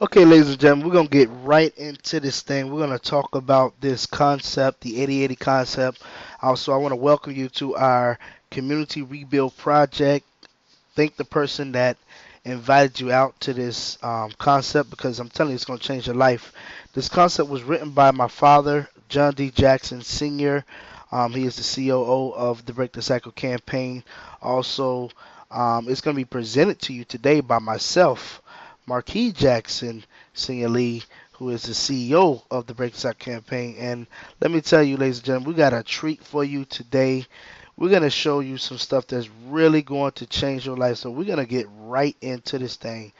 Okay, ladies and gentlemen, we're going to get right into this thing. We're going to talk about this concept, the 8080 concept. Also, I want to welcome you to our community rebuild project. Thank the person that invited you out to this concept because I'm telling you, it's going to change your life. This concept was written by my father, John D. Jackson Sr. He is the COO of the Break the Cycle campaign. Also, it's going to be presented to you today by myself, Marquis Jackson Senior Lee, who is the CEO of the Break the Cycle campaign. And let me tell you, ladies and gentlemen, we got a treat for you today. We're going to show you some stuff that's really going to change your life. So we're going to get right into this thing,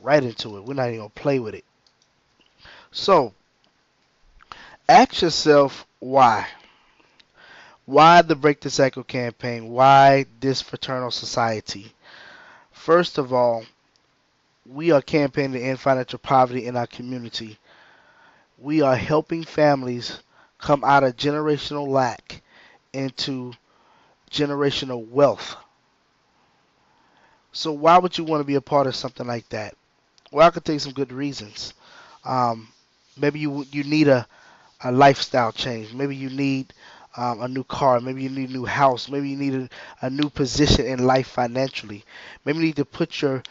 right into it. We're not even going to play with it. So ask yourself why. Why the Break the Cycle campaign? Why this fraternal society? First of all, we are campaigning to end financial poverty in our community. We are helping families come out of generational lack into generational wealth. So why would you want to be a part of something like that? Well, I could tell you some good reasons. Um, maybe you need a lifestyle change. Maybe you need a new car. Maybe you need a new house. Maybe you need a new position in life financially. Maybe you need to put your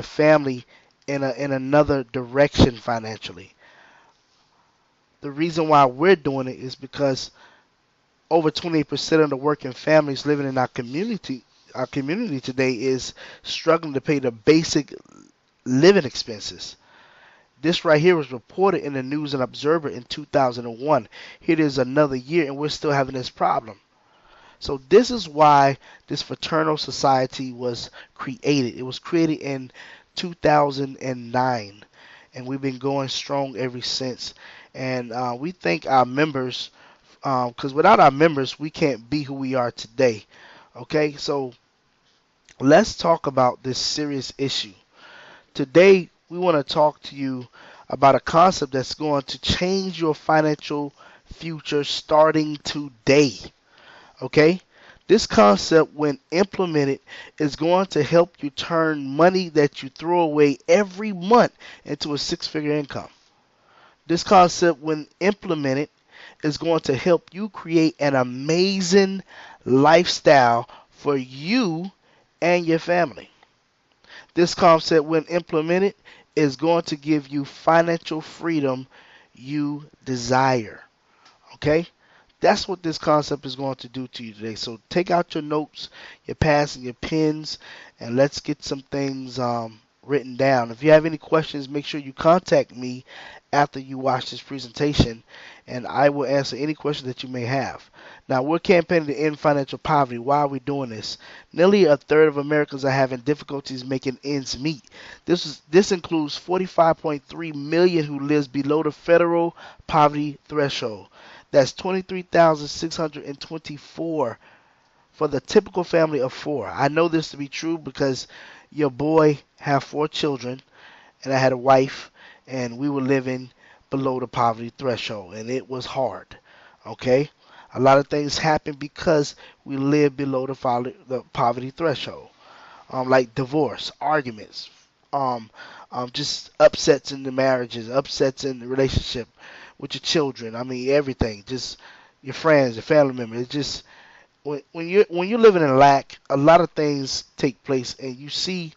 family in another direction financially. The reason why we're doing it is because over 28% of the working families living in our community today is struggling to pay the basic living expenses. This right here was reported in the News and Observer in 2001. Here it is another year, and we're still having this problem. So this is why this fraternal society was created. It was created in 2009, and we've been going strong ever since. And we thank our members, because without our members, we can't be who we are today. Okay, so let's talk about this serious issue. Today, we want to talk to you about a concept that's going to change your financial future starting today. Okay? This concept, when implemented, is going to help you turn money that you throw away every month into a six-figure income. This concept, when implemented, is going to help you create an amazing lifestyle for you and your family. This concept, when implemented, is going to give you financial freedom you desire. Okay? That's what this concept is going to do to you today. So take out your notes, your pads, and your pens, and let's get some things written down. If you have any questions, make sure you contact me after you watch this presentation, and I will answer any questions that you may have. Now, we're campaigning to end financial poverty. Why are we doing this? Nearly a third of Americans are having difficulties making ends meet. This includes 45.3 million who lives below the federal poverty threshold. That's 23,624 for the typical family of four. I know this to be true because your boy have four children, and I had a wife, and we were living below the poverty threshold, and it was hard. Okay, a lot of things happen because we live below the poverty threshold, like divorce, arguments, um, just upsets in the marriages, upsets in the relationship with your children. I mean, everything, just your friends, your family members. It's just when you're living in lack, a lot of things take place, and you see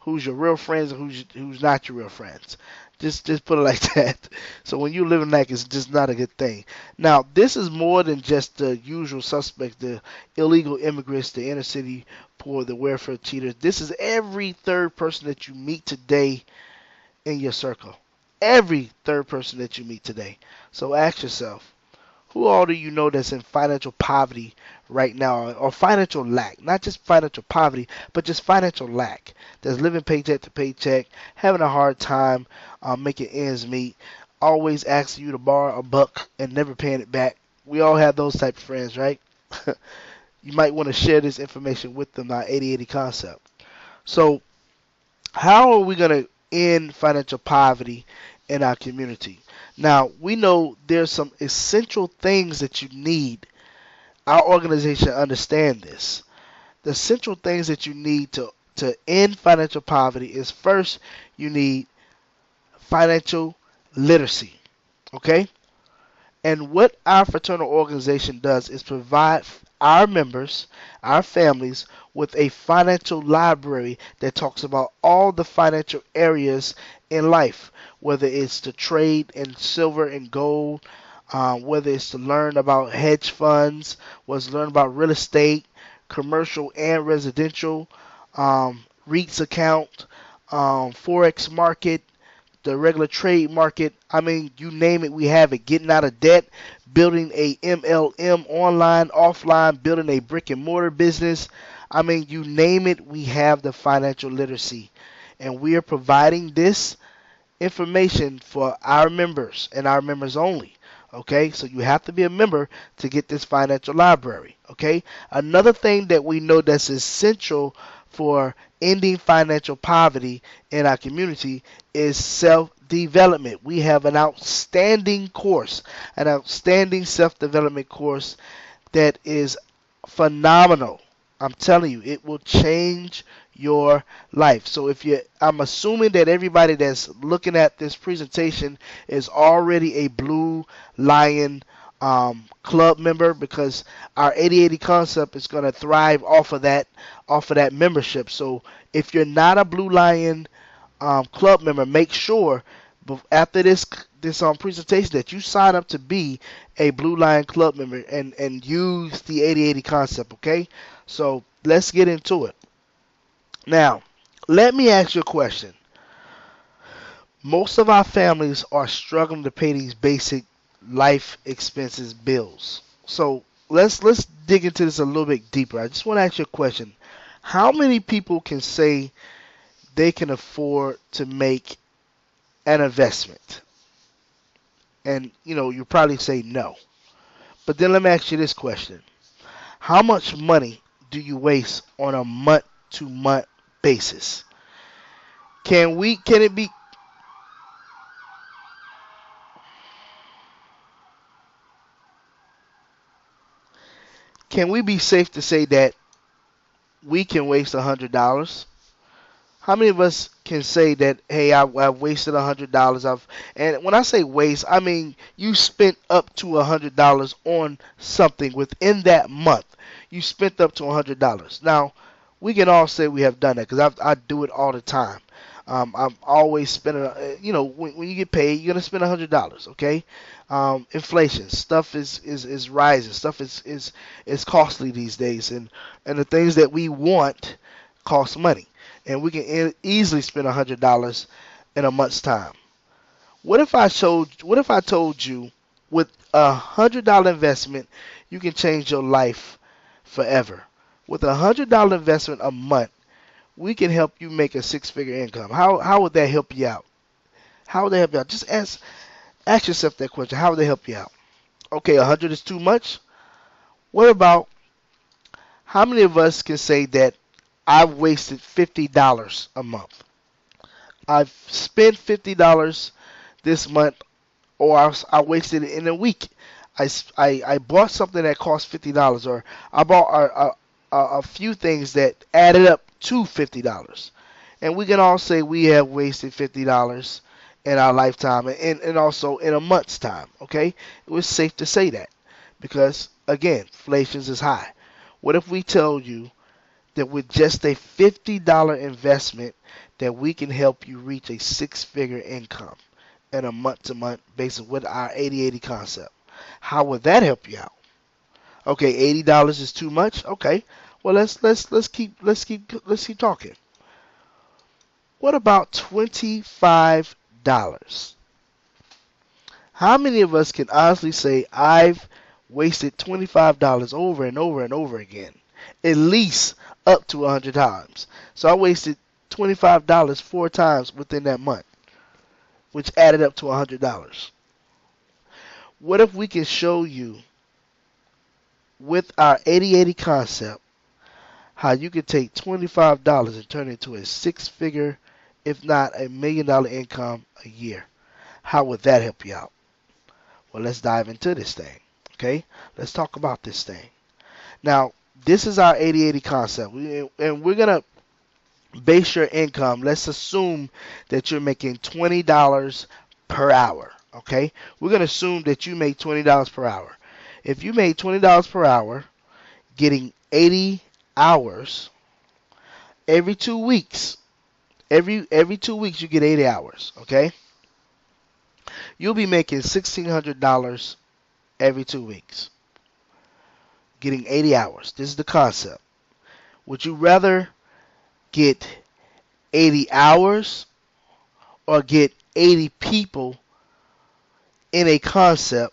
who's your real friends and who's not your real friends. Just put it like that. So when you live in lack, it's just not a good thing. Now, this is more than just the usual suspects, the illegal immigrants, the inner city poor, the welfare cheaters. This is every third person that you meet today in your circle. Every third person that you meet today. So ask yourself, who all do you know that's in financial poverty right now, or financial lack? Not just financial poverty, but just financial lack. That's living paycheck to paycheck, having a hard time making ends meet, always asking you to borrow a buck and never paying it back. We all have those type of friends, right? You might want to share this information with them, our 8080 concept. So, how are we going to end financial poverty in our community? Now, we know there's some essential things that you need. Our organization understand this. The essential things that you need to end financial poverty is, first, you need financial literacy. Okay? And what our fraternal organization does is provide our members, our families, with a financial library that talks about all the financial areas in life, whether it's to trade in silver and gold, whether it's to learn about hedge funds, whether it's to learn about real estate, commercial and residential, REITs account, forex market, the regular trade market. I mean, you name it, we have it. Getting out of debt, building a MLM online, offline, building a brick and mortar business. I mean, you name it, we have the financial literacy. And we are providing this information for our members and our members only. Okay, so you have to be a member to get this financial library. Okay, another thing that we know that's essential for ending financial poverty in our community is self-development. We have an outstanding course, an outstanding self-development course that is phenomenal. I'm telling you, it will change your life. So I'm assuming that everybody that's looking at this presentation is already a Blue Lion club member, because our 80/80 concept is going to thrive off of that membership. So if you're not a Blue Lion club member, make sure after this presentation that you sign up to be a Blue Lion club member and use the 80/80 concept. Okay, so let's get into it. Now, let me ask you a question. Most of our families are struggling to pay these basic life expenses bills. So let's dig into this a little bit deeper. I just want to ask you a question. How many people can say they can afford to make an investment? And you probably say no. But then let me ask you this question. How much money do you waste on a month to month basis? Can we be safe to say that we can waste $100? How many of us can say that, hey, I've wasted $100? And when I say waste, I mean you spent up to $100 on something within that month. You spent up to $100. Now, we can all say we have done that, because I do it all the time. I'm always spending, when you get paid, you're gonna spend $100. Okay, inflation, stuff is rising, stuff is costly these days, and the things that we want cost money, and we can easily spend $100 in a month's time. What if I told you with $100 investment, you can change your life forever? With $100 investment a month, we can help you make a six-figure income. How would that help you out? How would that help you out? Just ask yourself that question. How would they help you out? Okay, 100 is too much. What about, how many of us can say that I've wasted $50 a month? I've spent $50 this month, or I wasted it in a week. I bought something that cost $50, or I bought a few things that added up to $50. And we can all say we have wasted $50 in our lifetime, and also in a month's time. Okay, it was safe to say that, because again, inflation is high. What if we tell you that with just a $50 investment, that we can help you reach a six-figure income in a month-to-month basis with our 80/80 concept? How would that help you out? Okay, $80 is too much. Okay, well let's keep talking. What about $25? How many of us can honestly say I've wasted $25 over and over and over again? At least up to 100 times. So I wasted $25 4 times within that month, which added up to $100. What if we can show you with our 80/80 concept how you can take $25 and turn it into a six-figure, if not a $1 million income a year? How would that help you out? Well, let's dive into this thing. Okay, let's talk about this thing. Now, this is our 80/80 concept, and we're gonna base your income. Let's assume that you're making $20 per hour. Okay, we're gonna assume that you make $20 per hour. If you made $20 per hour, getting 80 hours every 2 weeks, every 2 weeks you get 80 hours. Okay, you'll be making $1,600 every 2 weeks, getting 80 hours. This is the concept. Would you rather get 80 hours or get 80 people in a concept,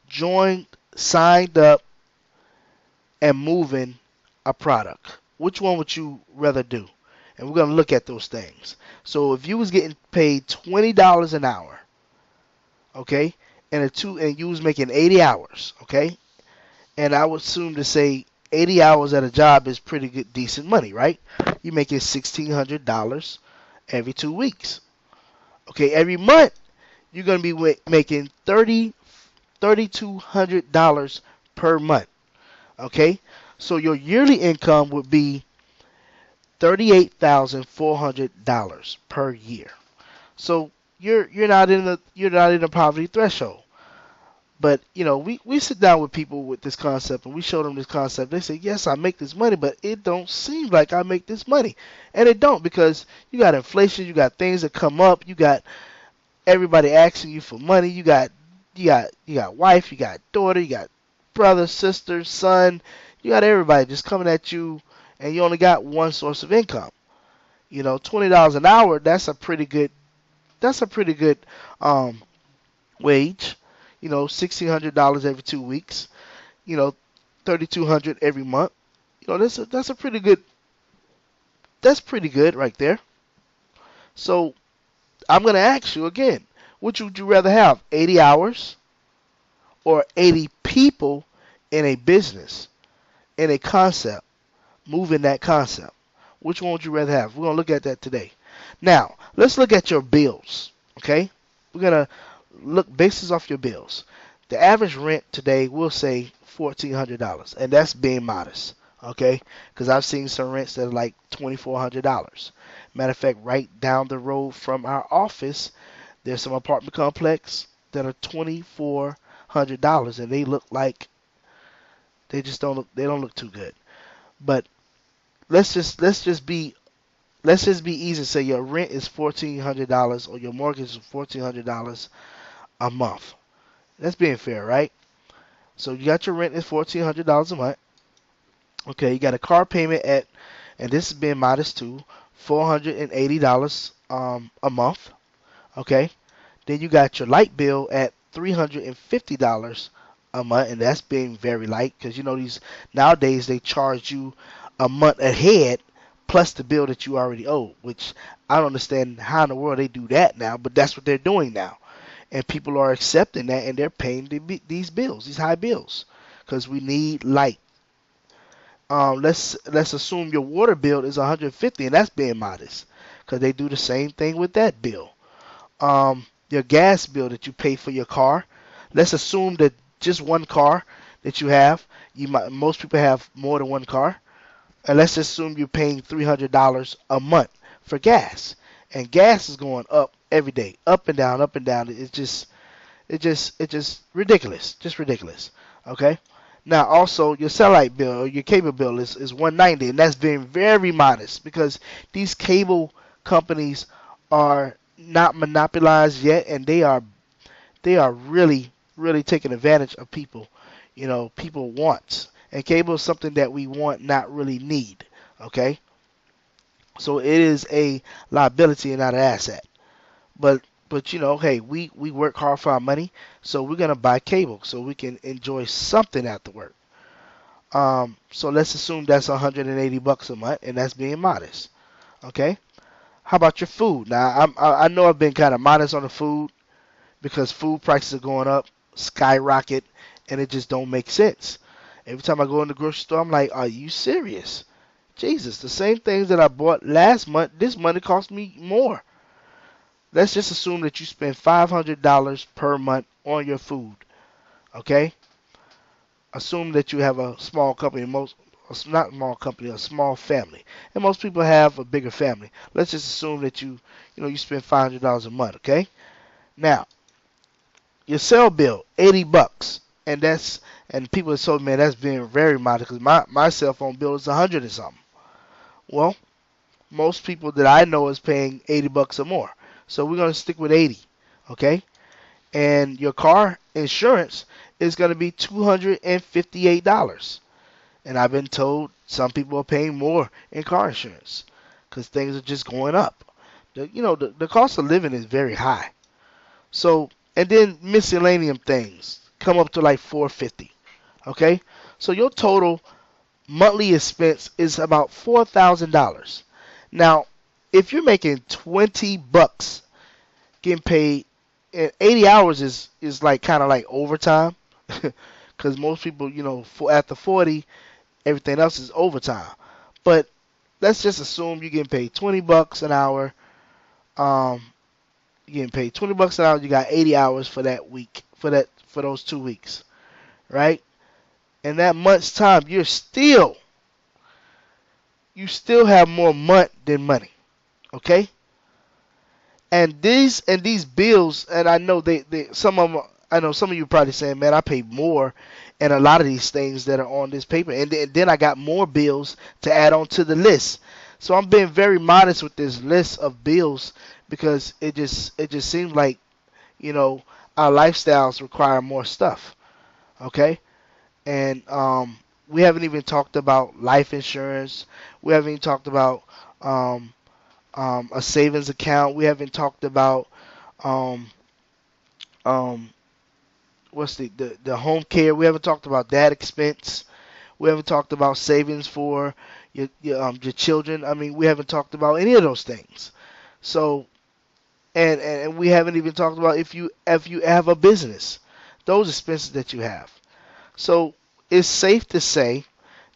joined, signed up, and moving a product? Which one would you rather do? And we're going to look at those things. So if you was getting paid $20 an hour, okay, and you was making 80 hours, okay, and I would assume to say 80 hours at a job is pretty good, decent money, right? You're making $1,600 every 2 weeks. Okay, every month you're going to be making $3,200 per month. Okay, so your yearly income would be $38,400 per year. So you're not in the poverty threshold. But we sit down with people with this concept and we show them this concept. They say, yes, I make this money, but it don't seem like I make this money. And it don't, because you got inflation, you got things that come up, you got everybody asking you for money, you got wife, you got daughter, you got brother, sister, son, you got everybody just coming at you, and you only got one source of income. $20 an hour, that's a pretty good wage. $1,600 every 2 weeks. 3,200 every month. That's a pretty good. That's pretty good right there. So I'm gonna ask you again, which would you rather have, 80 hours or 80 people in a business, in a concept, moving that concept? Which one would you rather have? We're gonna look at that today. Now let's look at your bills. Okay, we're gonna look basis off your bills. The average rent today, we'll say $1,400, and that's being modest, okay? Because I've seen some rents that are like $2,400. Matter of fact, right down the road from our office, there's some apartment complex that are $2,400, and they look like they don't look too good. But let's just be easy and say your rent is $1,400 or your mortgage is $1,400 a month. That's being fair, right? So you got your rent is $1,400 a month. Okay, you got a car payment and this is being modest too, $480 a month. Okay, then you got your light bill at $350 a month, and that's being very light, because these nowadays they charge you a month ahead plus the bill that you already owe, which I don't understand how in the world they do that now, but that's what they're doing now. And people are accepting that, and they're paying these bills, these high bills, because we need light. Let's assume your water bill is $150, and that's being modest, because they do the same thing with that bill. Your gas bill that you pay for your car. Let's assume that just one car that you have. Most people have more than one car, and let's assume you're paying $300 a month for gas, and gas is going up every day, up and down, up and down. It's just ridiculous, just ridiculous. Okay. Now also your satellite bill or your cable bill is $190, and that's being very modest, because these cable companies are not monopolized yet, and they are really taking advantage of people. People want, and cable is something that we want, not really need. Okay. So it is a liability and not an asset. But hey, we work hard for our money, so we're gonna buy cable so we can enjoy something after work. So let's assume that's $180 a month, and that's being modest. Okay. How about your food? Now I know I've been kind of modest on the food, because food prices are going up, skyrocket, and it just don't make sense. Every time I go in the grocery store, I'm like, are you serious? Jesus, the same things that I bought last month, this month it cost me more. Let's just assume that you spend $500 per month on your food. Okay? Assume that you have a small company. not small company, a small family. And most people have a bigger family. Let's just assume that you spend $500 a month, okay? Now, your cell bill, $80, and people have told me, man, that's being very modest because my cell phone bill is 100 and something. Well, most people that I know is paying $80 or more, so we're gonna stick with 80, okay? And your car insurance is gonna be $258. And I've been told some people are paying more in car insurance because things are just going up. The cost of living is very high. So, and then miscellaneous things come up to like 450. Okay, so your total monthly expense is about $4,000. Now, if you're making $20 getting paid, and 80 hours is like kind of like overtime, because most people, after 40, everything else is overtime. But let's just assume you're getting paid $20 an hour. Um, you're getting paid $20 an hour. You got 80 hours for that week, for those 2 weeks, right? In that month's time, you still have more month than money, okay? And these bills, and I know they some of them. I know some of you probably saying, man, I pay more and a lot of these things that are on this paper, and then I got more bills to add on to the list. So I'm being very modest with this list of bills because it just seems like our lifestyles require more stuff. Okay, and we haven't even talked about life insurance. We haven't even talked about um, a savings account. We haven't talked about um, um, what's the home care. We haven't talked about that expense. We haven't talked about savings for your children. I mean, we haven't talked about any of those things. So and we haven't even talked about if you have a business, those expenses that you have. So it's safe to say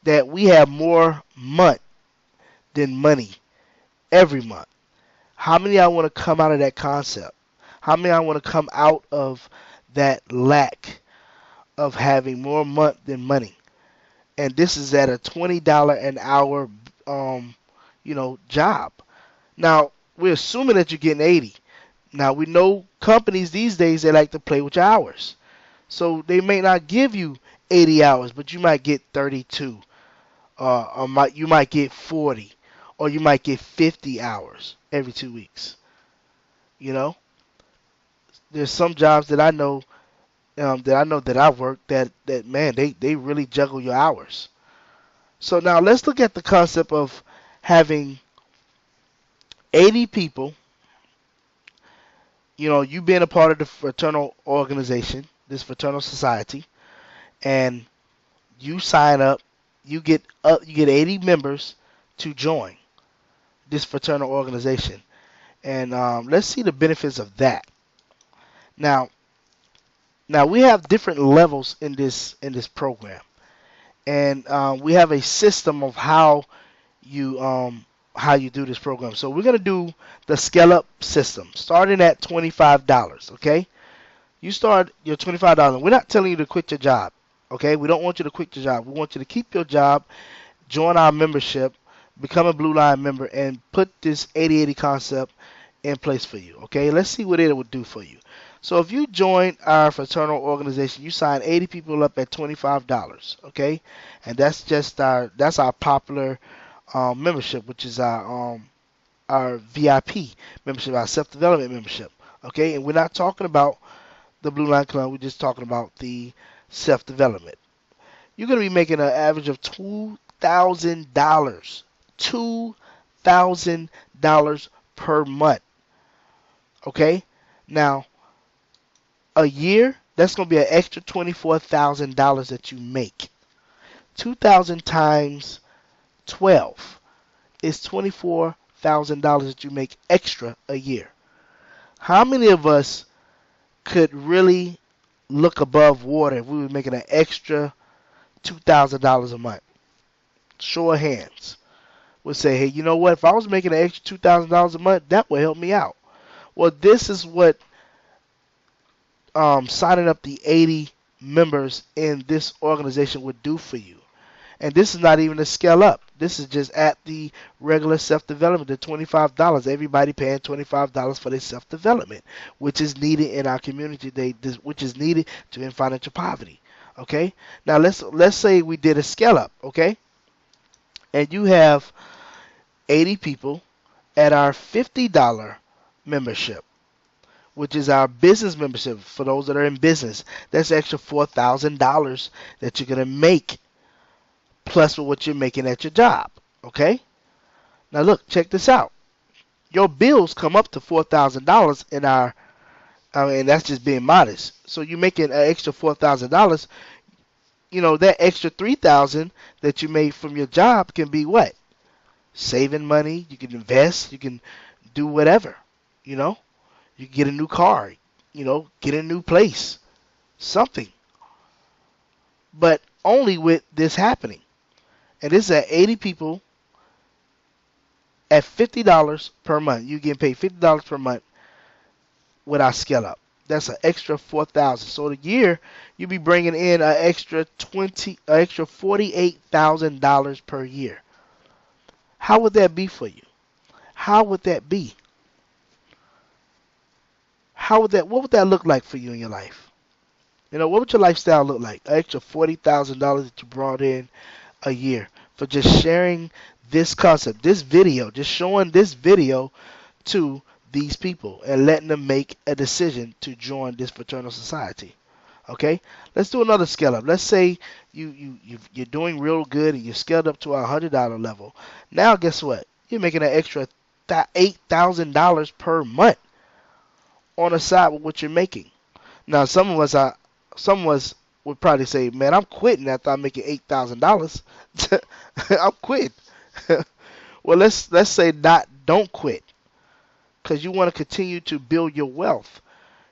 that we have more month than money every month. How many I want to come out of that concept? How many I want to come out of that lack of having more month than money? And this is at a $20 an hour, job. Now we're assuming that you're getting 80. Now we know companies these days they like to play with your hours, so they may not give you 80 hours, but you might get 32, you might get 40, or you might get 50 hours every 2 weeks. You know, there's some jobs that I've worked that man they really juggle your hours. So now let's look at the concept of having 80 people. You being a part of the fraternal organization, this fraternal society, and you sign up. You get 80 members to join this fraternal organization, and let's see the benefits of that. Now, now we have different levels in this program, and we have a system of how you do this program. So we're gonna do the scale up system, starting at $25. Okay, you start your $25. We're not telling you to quit your job. Okay, we don't want you to quit your job. We want you to keep your job, join our membership, become a Blue Line member, and put this 80/80 concept in place for you. Okay, let's see what it would do for you. So if you join our fraternal organization, you sign 80 people up at $25. Okay, and that's our popular membership, which is our VIP membership, our self development membership. Okay, and we're not talking about the Blue Line Club. We're just talking about the self development. You're going to be making an average of $2,000, $2,000 per month. Okay, now a year that's going to be an extra $24,000 that you make. 2,000 times 12 is $24,000 that you make extra a year. How many of us could really look above water if we were making an extra $2,000 a month? Show of hands. We'll say, hey, you know what? If I was making an extra $2,000 a month, that would help me out. Well, this is what signing up the 80 members in this organization would do for you. And this is not even a scale up. This is just at the regular self-development, the $25. Everybody paying $25 for their self-development, which is needed in our community today, which is needed to end financial poverty. Okay? Now let's say we did a scale up, okay? And you have 80 people at our $50 membership, which is our business membership for those that are in business. That's extra $4,000 that you're going to make plus what you're making at your job. Okay? Now look, check this out. Your bills come up to $4,000 in our, I mean, that's just being modest. So you're making an extra $4,000. You know, that extra $3,000 that you made from your job can be what? Saving money. You can invest. You can do whatever. You know, you can get a new car. You know, get a new place. Something. But only with this happening. And this is at 80 people at $50 per month. You get paid $50 per month with our scale up. That's an extra $4,000. So the year you'll be bringing in an extra $48,000 per year. How would that be for you? How would that be? What would that look like for you in your life? You know, what would your lifestyle look like? An extra $40,000 that you brought in a year for just sharing this concept, this video, just showing this video to these people and letting them make a decision to join this fraternal society. Okay, let's do another scale up. Let's say you're doing real good and you're scaled up to a $100 level. Now guess what? You're making an extra $8,000 per month on the side with what you're making. Now some of us would probably say, "Man, I'm quitting after I'm making $8,000. I'm quitting." Well, let's say don't quit, because you want to continue to build your wealth.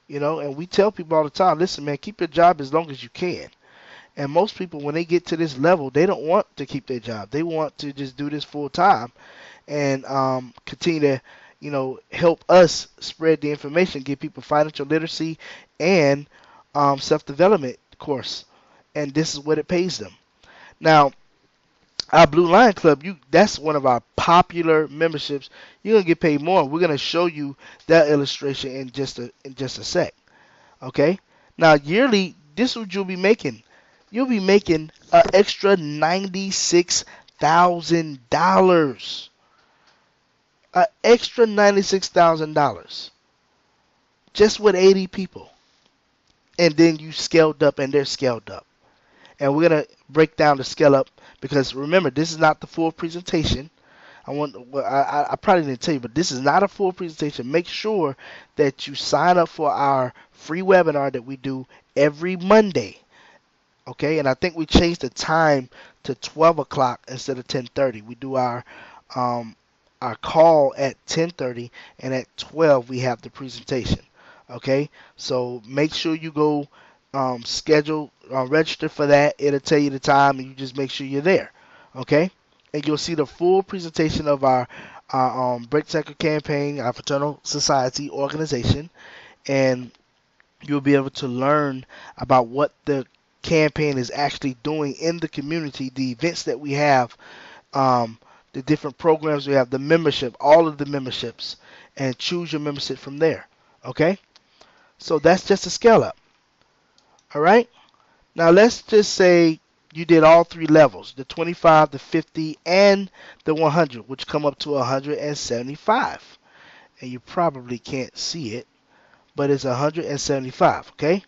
You know, and we tell people all the time, listen, man, keep your job as long as you can. And most people, when they get to this level, they don't want to keep their job. They want to just do this full time and continue to, you know, help us spread the information, give people financial literacy and self-development course. And this is what it pays them. Now, our Blue Lion Club, that's one of our popular memberships. You're gonna get paid more. We're gonna show you that illustration in just a sec. Okay? Now yearly, this is what you'll be making. You'll be making an extra $96,000. An extra $96,000. Just with 80 people. And then you scaled up and they're scaled up. And we're gonna break down the scale up, because remember, this is not the full presentation. I probably didn't tell you, but this is not a full presentation. Make sure that you sign up for our free webinar that we do every Monday. Okay, and I think we changed the time to 12 o'clock instead of 10:30. We do our call at 10:30, and at 12 we have the presentation. Okay, so make sure you go register for that. It'll tell you the time, and you just make sure you're there. Okay, and you'll see the full presentation of our Break the Cycle campaign, our fraternal society organization, and you'll be able to learn about what the campaign is actually doing in the community, the events that we have, the different programs we have, the membership, all of the memberships, and choose your membership from there. Okay, so that's just a scale up. All right. Now let's just say you did all three levels, the 25, the 50, and the 100, which come up to 175. And you probably can't see it, but it's 175, okay?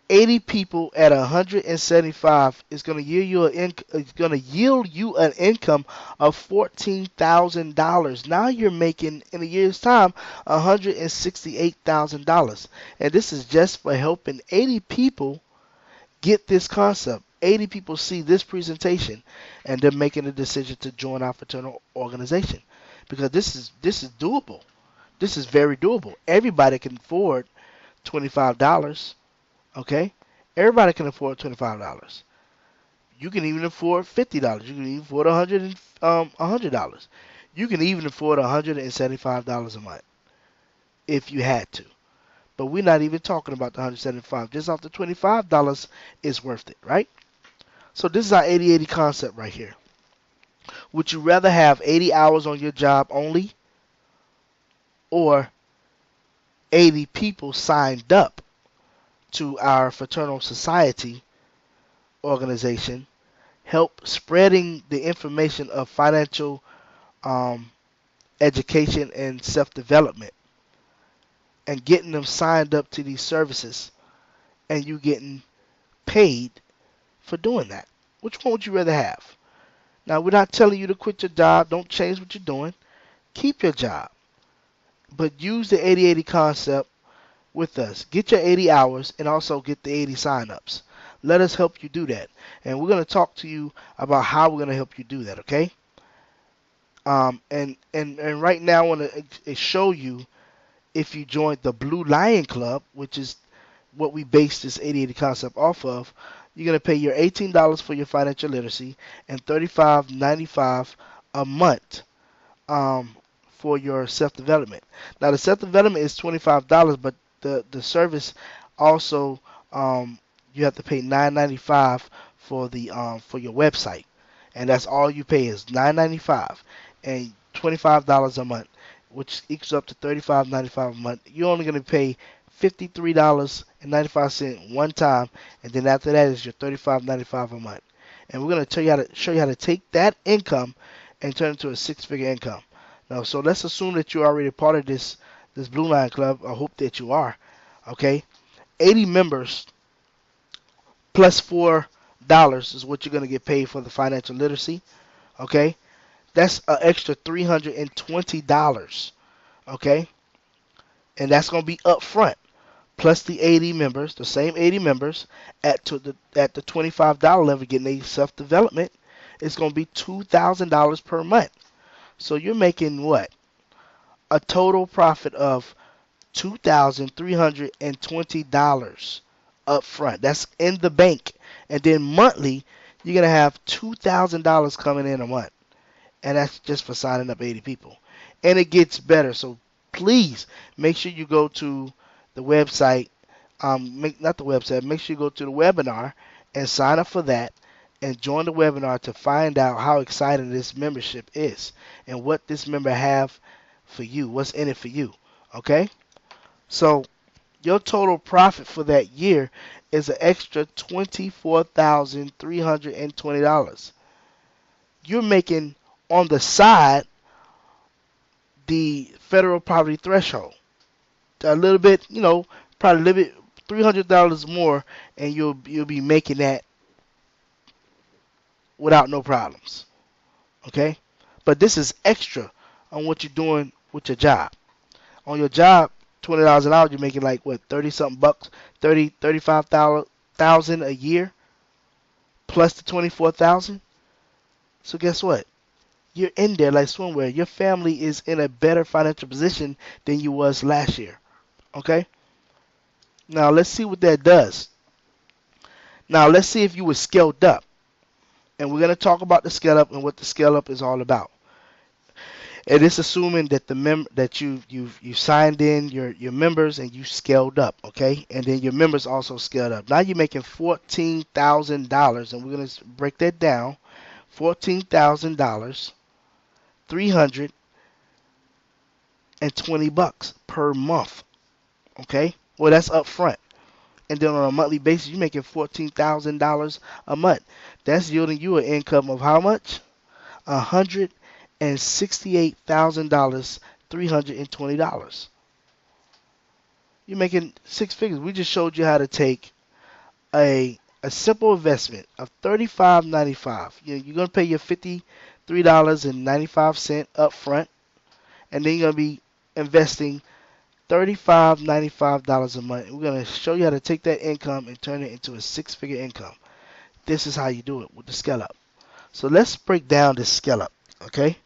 80 people at 175 is going to yield you an income of $14,000. Now you're making, in a year's time, $168,000. And this is just for helping 80 people get this concept. 80 people see this presentation and they're making a decision to join our fraternal organization, because this is doable. This is very doable. Everybody can afford $25. Okay? Everybody can afford $25. You can even afford $50. You can even afford $100. You can even afford $175 a month if you had to. But we're not even talking about the $175. Just off the $25 is worth it, right? So this is our 80/80 concept right here. Would you rather have 80 hours on your job only, or 80 people signed up to our fraternal society organization, help spreading the information of financial um, education and self-development, and getting them signed up to these services, and you getting paid for doing that? Which one would you rather have? Now, we're not telling you to quit your job. Don't change what you're doing. Keep your job. But use the 80/80 concept with us. Get your 80 hours and also get the 80 signups. Let us help you do that. And we're going to talk to you about how we're going to help you do that, okay? And right now I want to show you, if you join the Blue Lion Club, which is what we base this 80/80 concept off of, you're going to pay your $18 for your financial literacy and $35.95 a month for your self-development. Now, the self-development is $25, but the service also, you have to pay $9.95 for your website, and that's all you pay is $9.95 and $25 a month, which equals up to $35.95 a month. You're only going to pay $53.95 one time, and then after that is your $35.95 a month. And we're going to show you how to take that income and turn it into a six-figure income. Now, so let's assume that you're already part of this Blue Line Club. I hope that you are. Okay, 80 members plus $4 is what you're going to get paid for the financial literacy. Okay, that's an extra $320. Okay, and that's going to be up front, plus the 80 members, the same 80 members at the $25 level getting a self-development. It's going to be $2,000 per month. So you're making what? A total profit of $2,320 up front. That's in the bank. And then monthly, you're going to have $2,000 coming in a month. And that's just for signing up 80 people. And it gets better. So please make sure you go to the website. Not the website. Make sure you go to the webinar and sign up for that. And join the webinar to find out how exciting this membership is and what this member have for you, what's in it for you. Okay? So your total profit for that year is an extra $24,320. You're making on the side the federal poverty threshold. A little bit, probably a little bit, $300 more, and you'll be making that without no problems. Okay? But this is extra on what you're doing with your job. On your job, $20 an hour, you're making like what, 30 something bucks, 35,000 a year, plus the 24,000. So guess what? You're in there like swimwear. Your family is in a better financial position than you was last year. Okay? Now let's see what that does. Now let's see if you were scaled up. And we're going to talk about the scale up and what the scale up is all about. And it's assuming that you signed in your members and you scaled up, okay? And then your members also scaled up. Now you're making $14,000, and we're going to break that down. $14,000, $320 per month, okay? Well, that's up front. And then on a monthly basis, you're making $14,000 a month. That's yielding you an income of how much? $168,000, $320. You're making six figures. We just showed you how to take a simple investment of $35.95. You're going to pay your $53.95 up front, and then you're going to be investing $35.95 a month. We're going to show you how to take that income and turn it into a six-figure income. This is how you do it with the scale up. So let's break down this scale up, okay?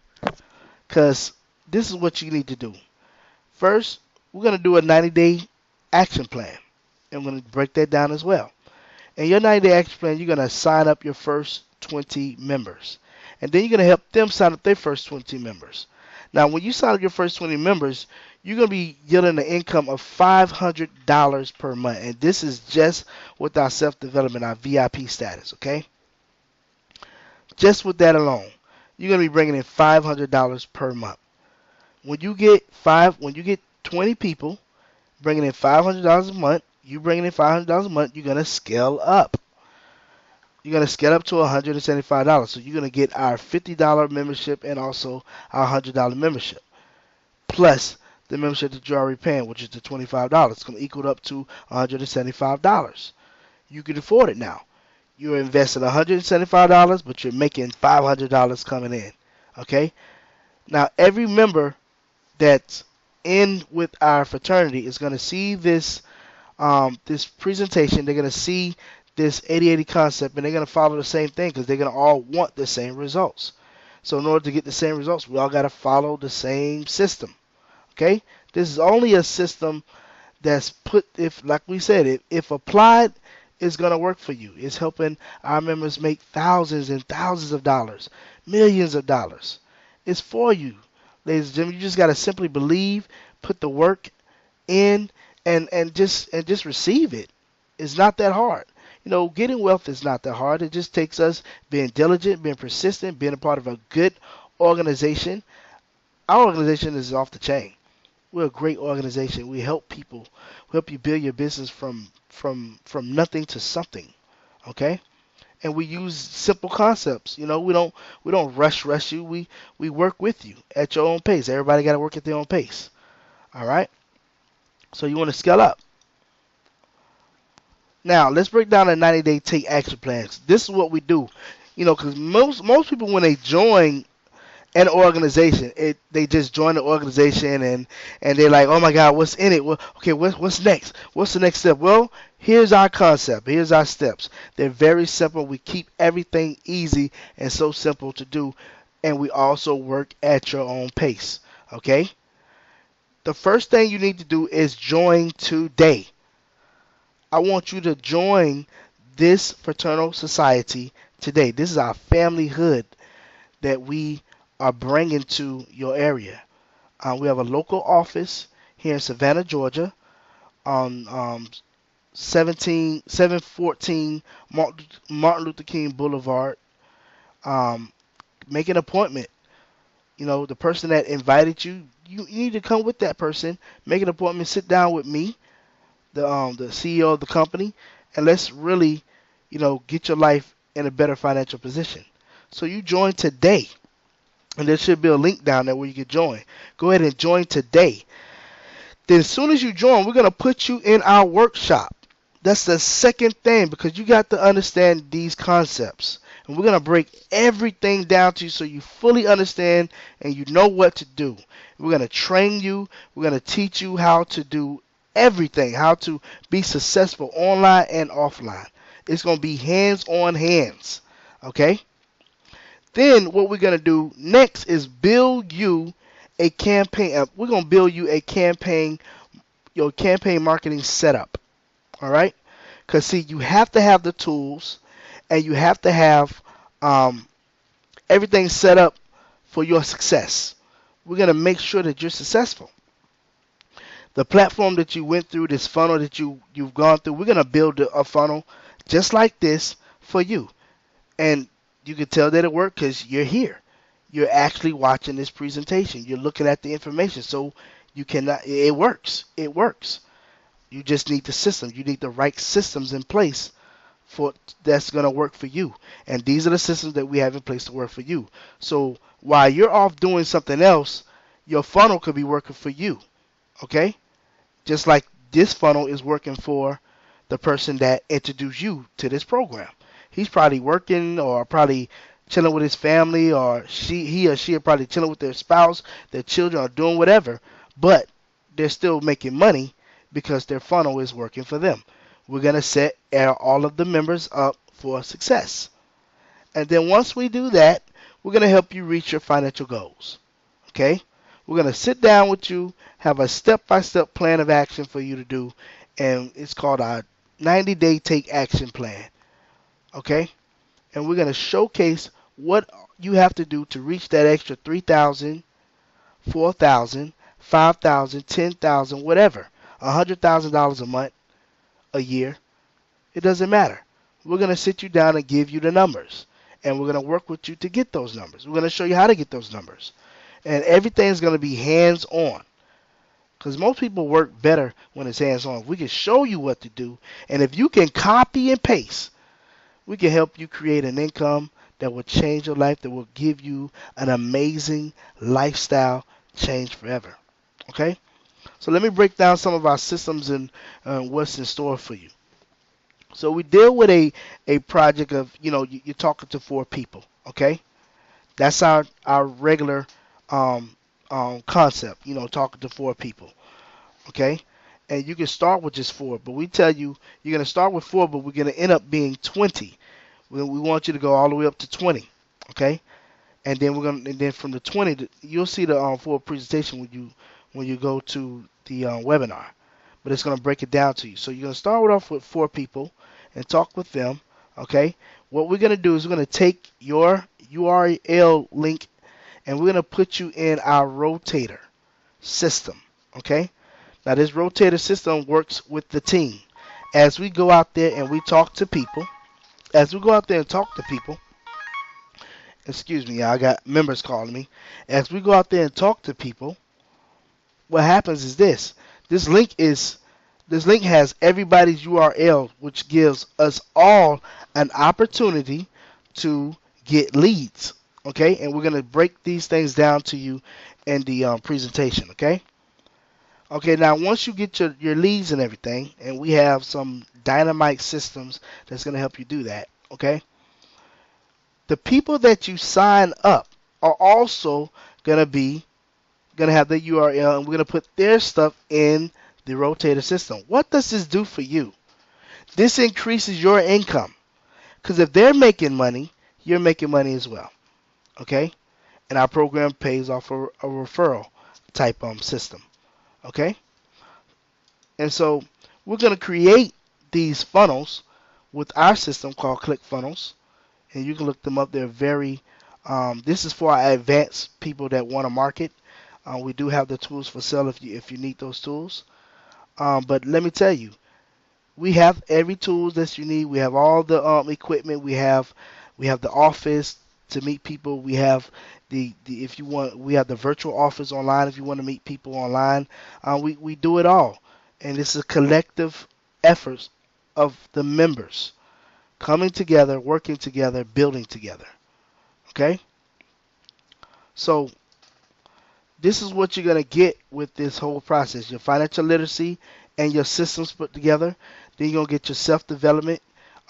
Because this is what you need to do. First, we're going to do a 90-day action plan, and we're going to break that down as well. In your 90-day action plan, you're going to sign up your first 20 members, and then you're going to help them sign up their first 20 members. Now, when you sign up your first 20 members, you're going to be yielding an income of $500 per month. And this is just with our self-development, our VIP status, okay? Just with that alone, you're going to be bringing in $500 per month. When you get 20 people bringing in $500 a month, you bringing in $500 a month, you're going to scale up. You're going to scale up to $175. So you're going to get our $50 membership and also our $100 membership, plus the membership that you're already paying, which is the $25. It's going to equal up to $175. You can afford it now. You're investing $175, but you're making $500 coming in. Okay? Now, every member that's in with our fraternity is going to see this this presentation. They're going to see this 80/80 concept, and they're going to follow the same thing because they're going to all want the same results. So in order to get the same results, we all got to follow the same system. Okay? This is only a system that's put, if like we said, if applied, is going to work for you. It's helping our members make thousands and thousands of dollars, millions of dollars. It's for you, ladies and gentlemen. You just got to simply believe, put the work in, and just receive it. It's not that hard. You know, getting wealth is not that hard. It just takes us being diligent, being persistent, being a part of a good organization. Our organization is off the chain. We're a great organization. We help people. We help you build your business from nothing to something. Okay? And we use simple concepts. You know, we don't rush you. We work with you at your own pace. Everybody got to work at their own pace. All right? So you want to scale up. Now, let's break down the 90-day take action plans. This is what we do. You know, because most people, when they join an organization, they just join the organization and they're like, oh my God, what's in it? Well, okay, what's next? What's the next step? Well, here's our concept. Here's our steps. They're very simple. We keep everything easy and so simple to do, and we also work at your own pace. Okay? The first thing you need to do is join today. I want you to join this fraternal society today. This is our family hood that we are bringing to your area. We have a local office here in Savannah, Georgia, on 714 Martin Luther King Boulevard. Make an appointment. You know, the person that invited you, you need to come with that person. Make an appointment. Sit down with me, the CEO of the company, and let's really, you know, get your life in a better financial position. So you join today. And there should be a link down there where you can join. Go ahead and join today. Then as soon as you join, we're going to put you in our workshop. That's the second thing, because you got to understand these concepts. And we're going to break everything down to you so you fully understand and you know what to do. We're going to train you. We're going to teach you how to do everything, how to be successful online and offline. It's going to be hands-on hands. Okay? Then what we're going to do next is build you a campaign. We're going to build you a campaign, your campaign marketing setup. All right? Because, see, you have to have the tools and you have to have everything set up for your success. We're going to make sure that you're successful. The platform that you went through, this funnel that you've gone through, we're going to build a funnel just like this for you. And you can tell that it worked because you're here. You're actually watching this presentation. You're looking at the information. So you cannot, it works. It works. You just need the system. You need the right systems in place for that's going to work for you. And these are the systems that we have in place to work for you. So while you're off doing something else, your funnel could be working for you. Okay? Just like this funnel is working for the person that introduced you to this program. He's probably working or probably chilling with his family, or he or she are probably chilling with their spouse, their children, or doing whatever, but they're still making money because their funnel is working for them. We're going to set all of the members up for success. And then once we do that, we're going to help you reach your financial goals. Okay? We're going to sit down with you, have a step-by-step plan of action for you to do, and it's called our 90-day take action plan. Okay? And we're going to showcase what you have to do to reach that extra $3,000, $4,000, $5,000, $10,000, whatever. $100,000 a month, a year. It doesn't matter. We're going to sit you down and give you the numbers. and we're going to work with you to get those numbers. We're going to show you how to get those numbers, and everything's going to be hands-on. Because most people work better when it's hands-on. We can show you what to do, and if you can copy and paste, we can help you create an income that will change your life, that will give you an amazing lifestyle change forever. Okay? So let me break down some of our systems and what's in store for you. So we deal with a project of, you're talking to 4 people. Okay? That's our regular concept, talking to 4 people. Okay? And you can start with just 4, but we tell you you're going to start with 4, but we're going to end up being 20. We want you to go all the way up to 20. Okay? And then from the 20, you'll see the full presentation when you go to the webinar. But it's going to break it down to you. So you're going to start off with 4 people and talk with them. Okay? What we're going to do is we're going to take your URL link and we're going to put you in our rotator system. Okay? Now this rotator system works with the team. As we go out there and we talk to people, excuse me, I got members calling me. As we go out there and talk to people, what happens is this. This link has everybody's URL, which gives us all an opportunity to get leads. Okay? And we're going to break these things down to you in the presentation. Okay? Okay, now once you get your leads and everything, and we have some dynamite systems that's going to help you do that. Okay? The people that you sign up are also going to have the URL, and we're going to put their stuff in the rotator system. What does this do for you? This increases your income, because if they're making money, you're making money as well. Okay? And our program pays off a referral type system. Okay? And so we're going to create these funnels with our system called ClickFunnels. And you can look them up. They're very, this is for our advanced people that want to market. We do have the tools for sale if you need those tools. But let me tell you, we have every tool that you need. We have all the equipment. We have the office to meet people. We have we have the virtual office online if you want to meet people online. We do it all, and it's a collective effort of the members coming together, working together, building together. Okay? So this is what you're going to get with this whole process. Your financial literacy and your systems put together. Then you're going to get your self-development.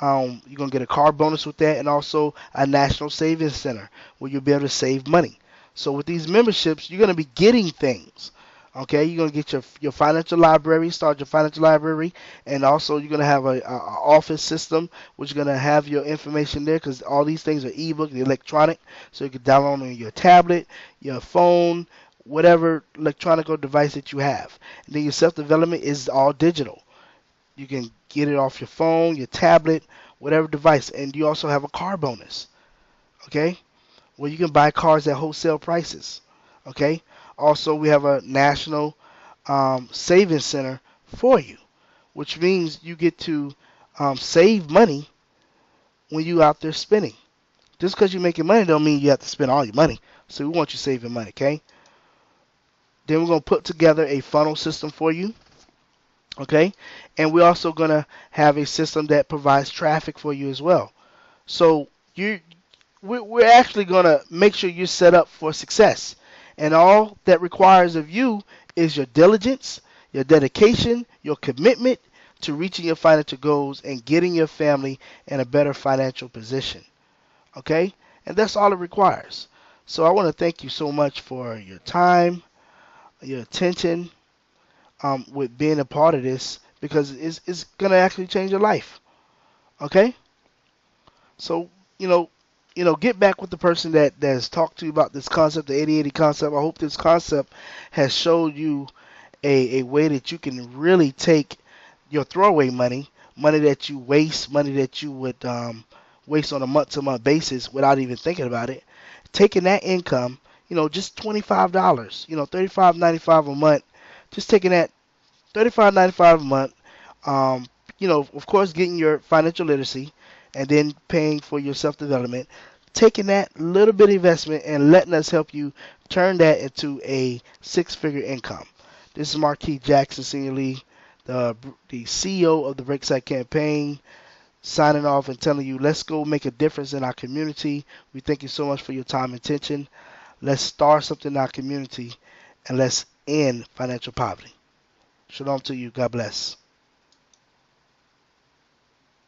You're going to get a car bonus with that, and also a national savings center where you'll be able to save money. So with these memberships, you're going to be getting things. Okay, you're going to get your financial library, start your financial library, and also you're going to have a office system, which is going to have your information there, because all these things are ebook, electronic, so you can download on your tablet, your phone, whatever electronic or device that you have. And then your self-development is all digital. You can get it off your phone, your tablet, whatever device, and you also have a car bonus. Okay, where you can buy cars at wholesale prices. Okay. Also, we have a national savings center for you, which means you get to save money when you're out there spending. Just because you're making money don't mean you have to spend all your money. So we want you saving money, okay? Then we're going to put together a funnel system for you, okay? And we're also going to have a system that provides traffic for you as well. So we're actually going to make sure you're set up for success. And all that requires of you is your diligence, your dedication, your commitment to reaching your financial goals and getting your family in a better financial position. Okay? And that's all it requires. So I want to thank you so much for your time, your attention, with being a part of this, because it's going to actually change your life. Okay? So, get back with the person that has talked to you about this concept, the 80/80 concept. I hope this concept has showed you a way that you can really take your throwaway money that you waste, money that you would waste on a month-to-month basis without even thinking about it, taking that income, just $25, $35.95 a month, just taking that $35.95 a month, of course, getting your financial literacy, and then paying for your self-development, taking that little bit of investment and letting us help you turn that into a six-figure income. This is Marquis Jackson, Senior Lee, the CEO of the Breakside Campaign, signing off and telling you, let's go make a difference in our community. We thank you so much for your time and attention. Let's start something in our community, and let's end financial poverty. Shalom to you. God bless.